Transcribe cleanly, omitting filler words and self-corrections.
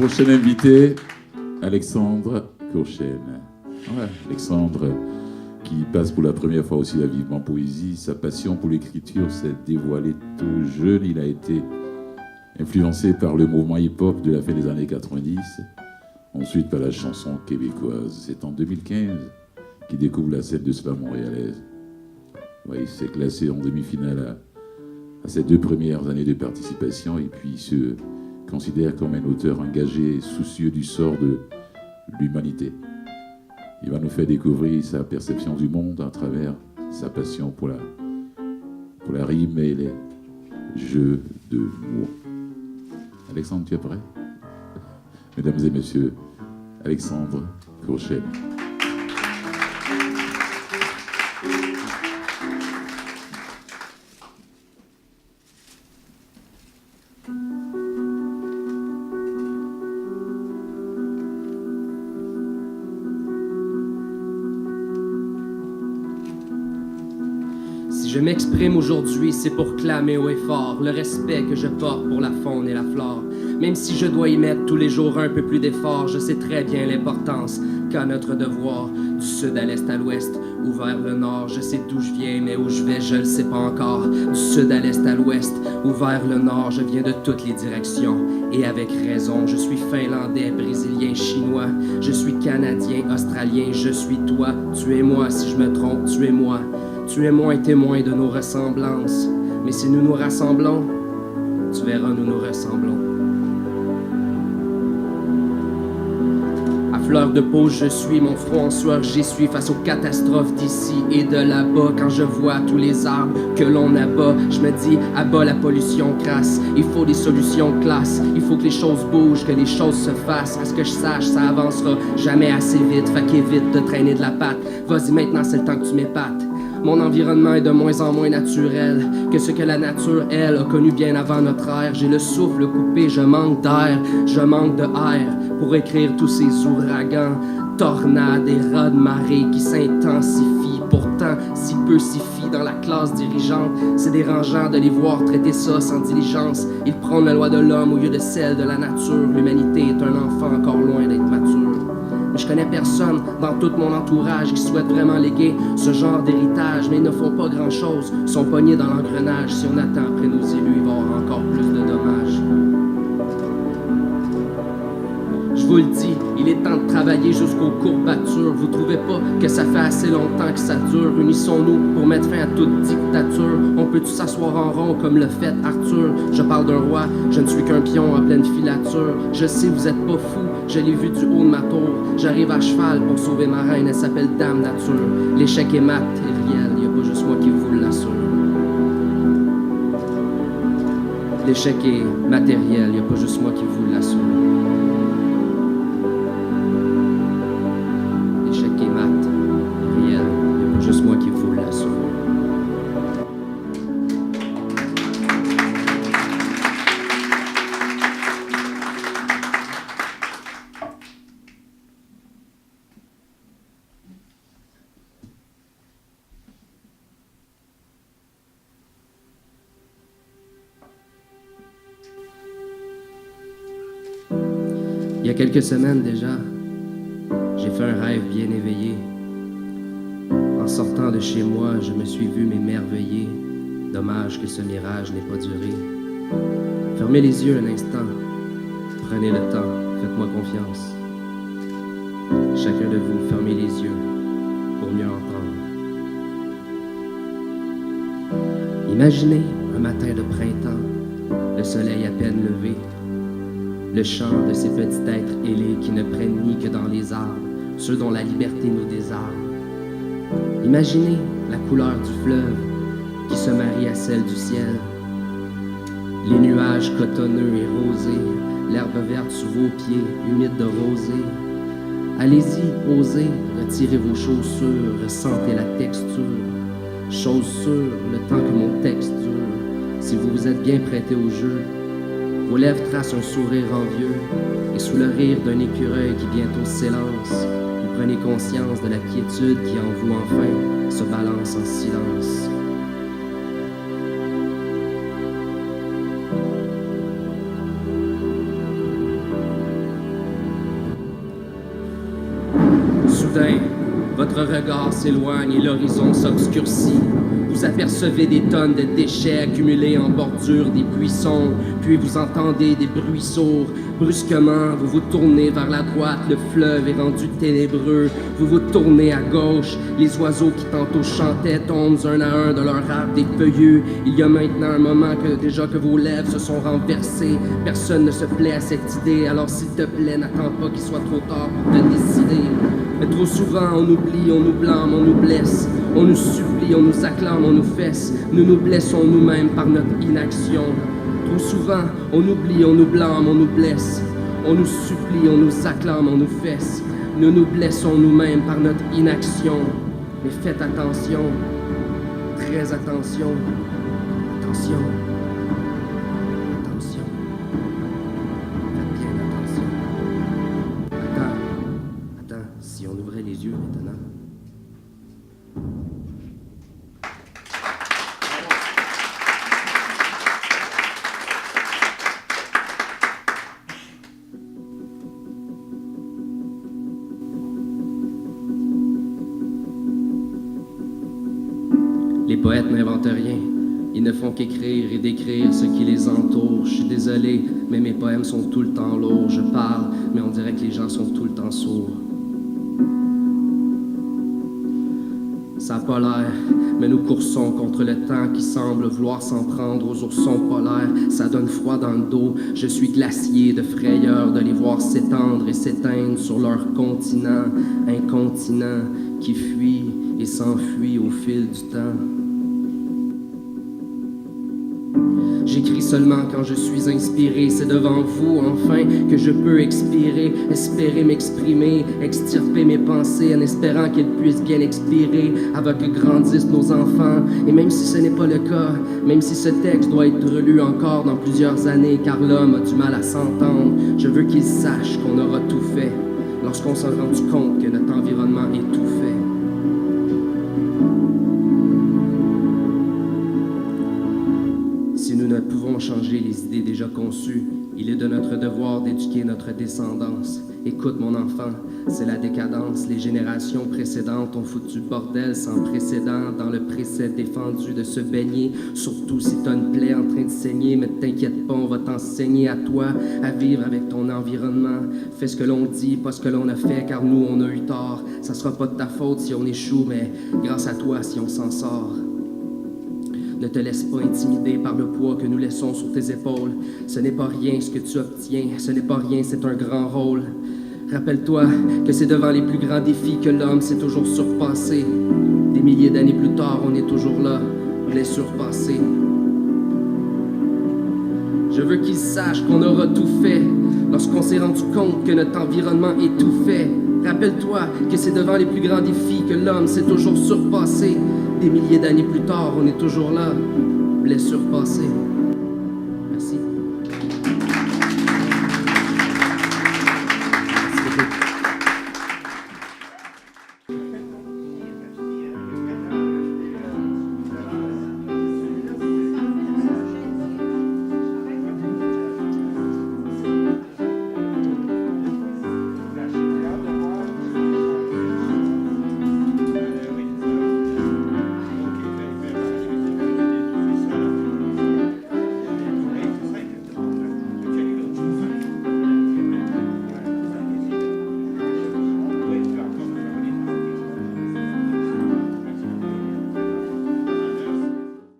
Prochain invité, Alexandre Courchel. Ouais, Alexandre, qui passe pour la première fois aussi à Vivement Poésie. Sa passion pour l'écriture s'est dévoilée tôt jeune. Il a été influencé par le mouvement hip-hop de la fin des années 90, ensuite par la chanson québécoise. C'est en 2015 qu'il découvre la scène de slam montréalaise. Ouais, il s'est classé en demi-finale à ses 2 premières années de participation et puis il se considère comme un auteur engagé et soucieux du sort de l'humanité. Il va nous faire découvrir sa perception du monde à travers sa passion pour la rime et les jeux de mots. Alexandre, tu es prêt? Mesdames et messieurs, Alexandre Courchel. Si je m'exprime aujourd'hui, c'est pour clamer haut et fort le respect que je porte pour la faune et la flore. Même si je dois y mettre tous les jours un peu plus d'effort, je sais très bien l'importance qu'a notre devoir. Du sud à l'est à l'ouest ou vers le nord, je sais d'où je viens, mais où je vais, je le sais pas encore. Du sud à l'est à l'ouest ou vers le nord, je viens de toutes les directions. Et avec raison, je suis finlandais, brésilien, chinois. Je suis canadien, australien, je suis toi. Tu es moi, si je me trompe, tu es moi. Tu es moins témoin de nos ressemblances. Mais si nous nous rassemblons, tu verras, nous nous ressemblons. À fleur de peau, je suis mon front en sueur, j'y suis face aux catastrophes d'ici et de là-bas. Quand je vois tous les arbres que l'on abat, je me dis, abat la pollution crasse. Il faut des solutions classe, il faut que les choses bougent, que les choses se fassent. À ce que je sache, ça avancera jamais assez vite, fait qu'évite de traîner de la patte. Vas-y maintenant, c'est le temps que tu m'épates. Mon environnement est de moins en moins naturel que ce que la nature, elle, a connu bien avant notre ère. J'ai le souffle coupé, je manque d'air, je manque de air pour écrire tous ces ouragans, tornades et rats de marée qui s'intensifient. Pourtant, si peu s'y fie dans la classe dirigeante, c'est dérangeant de les voir traiter ça sans diligence. Ils prônent la loi de l'homme au lieu de celle de la nature. L'humanité est un enfant encore loin d'être mature. Mais je connais personne dans tout mon entourage qui souhaite vraiment léguer ce genre d'héritage, mais ils ne font pas grand-chose, sont pognés dans l'engrenage. Si on attend après nos élus, il va y avoir encore plus de dommages. Je vous le dis, il est temps de travailler jusqu'aux courbatures. Vous trouvez pas que ça fait assez longtemps que ça dure? Unissons-nous pour mettre fin à toute dictature. On peut-tu s'asseoir en rond comme le fait Arthur? Je parle d'un roi, je ne suis qu'un pion en pleine filature. Je sais, vous êtes pas fous, je l'ai vu du haut de ma tour. J'arrive à cheval pour sauver ma reine, elle s'appelle Dame Nature. L'échec est matériel, y a pas juste moi qui vous l'assure. L'échec est matériel, y a pas juste moi qui vous l'assure. Juste moi qui vous l'assure. Il y a quelques semaines déjà, j'ai fait un rêve bien éveillé. En sortant de chez moi, je me suis vu m'émerveiller. Dommage que ce mirage n'ait pas duré. Fermez les yeux un instant. Prenez le temps. Faites-moi confiance. Chacun de vous, fermez les yeux pour mieux entendre. Imaginez un matin de printemps, le soleil à peine levé, le chant de ces petits êtres ailés qui ne prennent nid que dans les arbres, ceux dont la liberté nous désarme. Imaginez la couleur du fleuve qui se marie à celle du ciel. Les nuages cotonneux et rosés, l'herbe verte sous vos pieds, humide de rosée. Allez-y, osez, retirez vos chaussures, ressentez la texture. Chose sûre, le temps que mon texte dure. Si vous vous êtes bien prêté au jeu, vos lèvres tracent un sourire envieux, et sous le rire d'un écureuil qui bientôt s'élance, vous prenez conscience de la quiétude qui en vous enfin se balance en silence. soudain, votre regard s'éloigne et l'horizon s'obscurcit. Vous apercevez des tonnes de déchets accumulés en bordure des buissons, puis vous entendez des bruits sourds. Brusquement, vous vous tournez vers la droite, le fleuve est rendu ténébreux. Vous vous tournez à gauche, les oiseaux qui tantôt chantaient tombent un à un de leur arbre défeuillus. Il y a maintenant un moment déjà que vos lèvres se sont renversées. Personne ne se plaît à cette idée, alors s'il te plaît, n'attends pas qu'il soit trop tard pour te décider. Mais trop souvent, on oublie, on nous blâme, on nous blesse. On nous supplie, on nous acclame, on nous fesse. Nous nous blessons nous-mêmes par notre inaction. Trop souvent, on oublie, on nous blâme, on nous blesse. On nous supplie, on nous acclame, on nous fesse. Nous nous blessons nous-mêmes par notre inaction. Mais faites attention, très attention, attention, attention. Faites bien attention. Attends, si on ouvrait les yeux maintenant. Les poètes n'inventent rien, ils ne font qu'écrire et décrire ce qui les entoure. Je suis désolé, mais mes poèmes sont tout le temps lourds. Je parle, mais on dirait que les gens sont tout le temps sourds. Ça a pas l'air, mais nous coursons contre le temps qui semble vouloir s'en prendre aux oursons polaires. Ça donne froid dans le dos, je suis glacié de frayeur de les voir s'étendre et s'éteindre sur leur continent, incontinent qui fuit et s'enfuit au fil du temps. J'écris seulement quand je suis inspiré, c'est devant vous enfin que je peux expirer, espérer m'exprimer, extirper mes pensées en espérant qu'elles puissent bien expirer avant que grandissent nos enfants. Et même si ce n'est pas le cas, même si ce texte doit être relu encore dans plusieurs années car l'homme a du mal à s'entendre, je veux qu'ils sachent qu'on aura tout fait lorsqu'on s'est rendu compte que notre environnement est tout fait. Si nous ne pouvons changer les idées déjà conçues, il est de notre devoir d'éduquer notre descendance. Écoute mon enfant, c'est la décadence. Les générations précédentes ont foutu bordel sans précédent dans le précepte défendu de se baigner. Surtout si t'as une plaie en train de saigner, mais t'inquiète pas, on va t'enseigner à toi à vivre avec ton environnement. Fais ce que l'on dit, pas ce que l'on a fait, car nous on a eu tort. Ça sera pas de ta faute si on échoue, mais grâce à toi si on s'en sort. Ne te laisse pas intimider par le poids que nous laissons sur tes épaules. Ce n'est pas rien ce que tu obtiens, ce n'est pas rien, c'est un grand rôle. Rappelle-toi que c'est devant les plus grands défis que l'homme s'est toujours surpassé. Des milliers d'années plus tard, on est toujours là, blessure passée. Je veux qu'ils sachent qu'on aura tout fait lorsqu'on s'est rendu compte que notre environnement est tout fait. Rappelle-toi que c'est devant les plus grands défis que l'homme s'est toujours surpassé. Des milliers d'années plus tard, on est toujours là, blessure passée.